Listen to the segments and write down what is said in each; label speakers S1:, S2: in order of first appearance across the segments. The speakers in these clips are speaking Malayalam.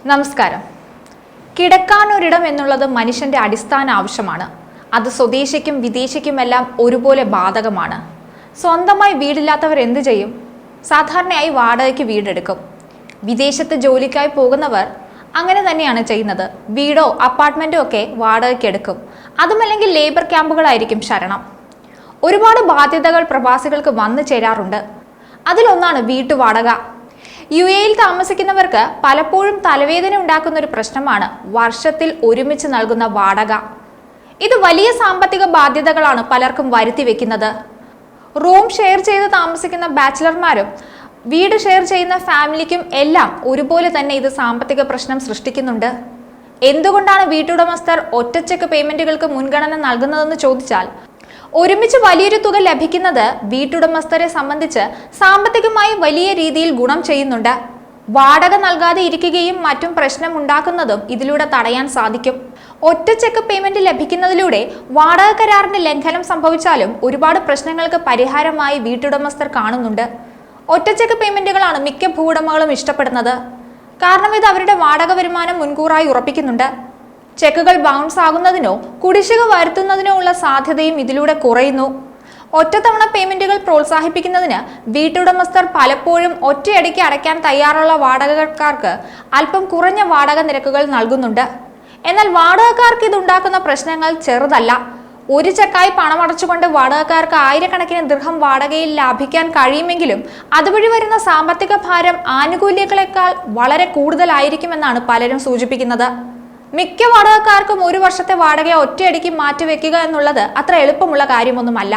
S1: നമസ്കാരം. കിടക്കാനൊരിടം എന്നുള്ളത് മനുഷ്യന്റെ അടിസ്ഥാന ആവശ്യമാണ്. അത് സ്വദേശിക്കും വിദേശിക്കുമെല്ലാം ഒരുപോലെ ബാധകമാണ്. സ്വന്തമായി വീടില്ലാത്തവർ എന്തു ചെയ്യും? സാധാരണയായി വാടകയ്ക്ക് വീടെടുക്കും. വിദേശത്ത് ജോലിക്കായി പോകുന്നവർ അങ്ങനെ തന്നെയാണ് ചെയ്യുന്നത്. വീടോ അപ്പാർട്ട്മെന്റോ ഒക്കെ വാടകയ്ക്ക് എടുക്കും. അതുമല്ലെങ്കിൽ ലേബർ ക്യാമ്പുകളായിരിക്കും ശരണം. ഒരുപാട് ബാധ്യതകൾ പ്രവാസികൾക്ക് വന്നു ചേരാറുണ്ട്. അതിലൊന്നാണ് വീട്ടുവാടക. യുഎഇയിൽ താമസിക്കുന്നവർക്ക് പലപ്പോഴും തലവേദന ഉണ്ടാക്കുന്ന ഒരു പ്രശ്നമാണ് വർഷത്തിൽ ഒരുമിച്ച് നൽകുന്ന വാടക. ഇത് വലിയ സാമ്പത്തിക ബാധ്യതകളാണ് പലർക്കും വരുത്തി വെക്കുന്നത്. റൂം ഷെയർ ചെയ്ത് താമസിക്കുന്ന ബാച്ചിലർമാരും വീട് ഷെയർ ചെയ്യുന്ന ഫാമിലിക്കും എല്ലാം ഒരുപോലെ തന്നെ ഇത് സാമ്പത്തിക പ്രശ്നം സൃഷ്ടിക്കുന്നുണ്ട്. എന്തുകൊണ്ടാണ് വീട്ടുടമസ്ഥർ ഒറ്റച്ചെക്ക് പേയ്മെന്റുകൾക്ക് മുൻഗണന നൽകുന്നതെന്ന് ചോദിച്ചാൽ, ഒരുമിച്ച് വലിയൊരു തുക ലഭിക്കുന്നത് വീട്ടുടമസ്ഥരെ സംബന്ധിച്ച് സാമ്പത്തികമായി വലിയ രീതിയിൽ ഗുണം ചെയ്യുന്നുണ്ട്. വാടക നൽകാതെ ഇരിക്കുകയും മറ്റും പ്രശ്നം ഉണ്ടാക്കുന്നതും ഇതിലൂടെ തടയാൻ സാധിക്കും. ഒറ്റ ചെക്ക് പേയ്മെന്റ് ലഭിക്കുന്നതിലൂടെ വാടക കരാറിന്റെ ലംഘനം സംഭവിച്ചാലും ഒരുപാട് പ്രശ്നങ്ങൾക്ക് പരിഹാരമായി വീട്ടുടമസ്ഥർ കാണുന്നുണ്ട്. ഒറ്റ ചെക്ക് പേയ്മെന്റുകളാണ് മിക്ക ഭൂവുടമകളും ഇഷ്ടപ്പെടുന്നത്. കാരണം ഇത് അവരുടെ വാടക വരുമാനം മുൻകൂറായി ഉറപ്പിക്കുന്നുണ്ട്. ചെക്കുകൾ ബൗൺസ് ആകുന്നതിനോ കുടിശ്ശിക വരുത്തുന്നതിനോ ഉള്ള സാധ്യതയും ഇതിലൂടെ കുറയുന്നു. ഒറ്റത്തവണ പേയ്മെന്റുകൾ പ്രോത്സാഹിപ്പിക്കുന്നതിന് വീട്ടുടമസ്ഥർ പലപ്പോഴും ഒറ്റയടിക്ക് അടയ്ക്കാൻ തയ്യാറുള്ള വാടകക്കാർക്ക് അല്പം കുറഞ്ഞ വാടക നിരക്കുകൾ നൽകുന്നുണ്ട്. എന്നാൽ വാടകക്കാർക്ക് ഇതുണ്ടാക്കുന്ന പ്രശ്നങ്ങൾ ചെറുതല്ല. ഒരു ചെക്കായി പണമടച്ചുകൊണ്ട് വാടകക്കാർക്ക് ആയിരക്കണക്കിന് ദിർഹം വാടകയിൽ ലാഭിക്കാൻ കഴിയുമെങ്കിലും അതുവഴി വരുന്ന സാമ്പത്തിക ഭാരം ആനുകൂല്യങ്ങളെക്കാൾ വളരെ കൂടുതലായിരിക്കുമെന്നാണ് പലരും സൂചിപ്പിക്കുന്നത്. മിക്ക വാടകക്കാർക്കും ഒരു വർഷത്തെ വാടക ഒറ്റയടിക്ക് മാറ്റിവെക്കുക എന്നുള്ളത് അത്ര എളുപ്പമുള്ള കാര്യമൊന്നുമല്ല.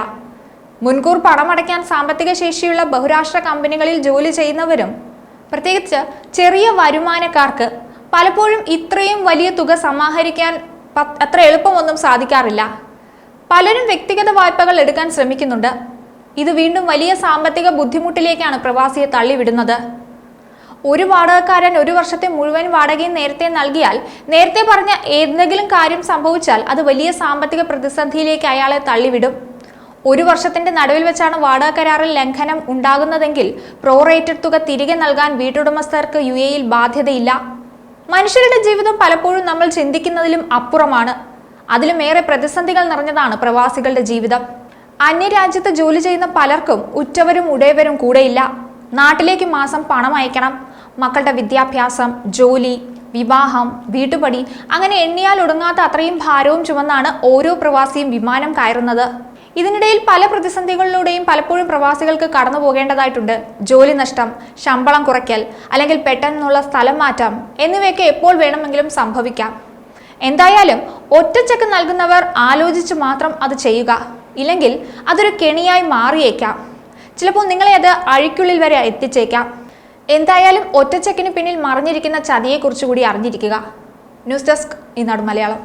S1: മുൻകൂർ പണമടയ്ക്കാൻ സാമ്പത്തിക ശേഷിയുള്ള ബഹുരാഷ്ട്ര കമ്പനികളിൽ ജോലി ചെയ്യുന്നവരും പ്രത്യേകിച്ച് ചെറിയ വരുമാനക്കാർക്ക് പലപ്പോഴും ഇത്രയും വലിയ തുക സമാഹരിക്കാൻ അത്ര എളുപ്പമൊന്നും സാധിക്കാറില്ല. പലരും വ്യക്തിഗത വായ്പകൾ എടുക്കാൻ ശ്രമിക്കുന്നുണ്ട്. ഇത് വീണ്ടും വലിയ സാമ്പത്തിക ബുദ്ധിമുട്ടിലേക്കാണ് പ്രവാസിയെ തള്ളിവിടുന്നത്. ഒരു വാടകക്കാരൻ ഒരു വർഷത്തെ മുഴുവൻ വാടകയും നേരത്തെ നൽകിയാൽ, നേരത്തെ പറഞ്ഞ ഏതെങ്കിലും കാര്യം സംഭവിച്ചാൽ അത് വലിയ സാമ്പത്തിക പ്രതിസന്ധിയിലേക്ക് അയാളെ തള്ളിവിടും. ഒരു വർഷത്തിന്റെ നടുവിൽ വെച്ചാണ് വാടക കരാറിൽ ലംഘനം ഉണ്ടാകുന്നതെങ്കിൽ പ്രോറേറ്റഡ് തുക തിരികെ നൽകാൻ വീട്ടുടമസ്ഥർക്ക് യുഎഇയിൽ ബാധ്യതയില്ല. മനുഷ്യരുടെ ജീവിതം പലപ്പോഴും നമ്മൾ ചിന്തിക്കുന്നതിലും അപ്പുറമാണ്. അതിലുമേറെ പ്രതിസന്ധികൾ നിറഞ്ഞതാണ് പ്രവാസികളുടെ ജീവിതം. അന്യരാജ്യത്ത് ജോലി ചെയ്യുന്ന പലർക്കും ഉറ്റവരും ഉടയവരും കൂടെയില്ല. നാട്ടിലേക്ക് മാസം പണം അയക്കണം. മക്കളുടെ വിദ്യാഭ്യാസം, ജോലി, വിവാഹം, വീട്ടുപടി, അങ്ങനെ എണ്ണിയാൽ ഒടുങ്ങാത്ത അത്രയും ഭാരവും ചുമന്നാണ് ഓരോ പ്രവാസിയും വിമാനം കയറുന്നത്. ഇതിനിടയിൽ പല പ്രതിസന്ധികളിലൂടെയും പലപ്പോഴും പ്രവാസികൾക്ക് കടന്നു പോകേണ്ടതായിട്ടുണ്ട്. ജോലി നഷ്ടം, ശമ്പളം കുറയ്ക്കൽ, അല്ലെങ്കിൽ പെട്ടെന്നുള്ള സ്ഥലം മാറ്റം എന്നിവയൊക്കെ എപ്പോൾ വേണമെങ്കിലും സംഭവിക്കാം. എന്തായാലും ഒറ്റച്ചെക്ക് നൽകുന്നവർ ആലോചിച്ച് മാത്രം അത് ചെയ്യുക. ഇല്ലെങ്കിൽ അതൊരു കെണിയായി മാറിയേക്കാം. ചിലപ്പോൾ നിങ്ങളെ അത് അഴിക്കുള്ളിൽ വരെ എത്തിച്ചേക്കാം. എന്തായാലും ഒറ്റച്ചെക്കിന് പിന്നിൽ മറിഞ്ഞിരിക്കുന്ന ചതിയെക്കുറിച്ച് കൂടി അറിഞ്ഞിരിക്കുക. ന്യൂസ് ഡെസ്ക് ഈനാട് മലയാളം.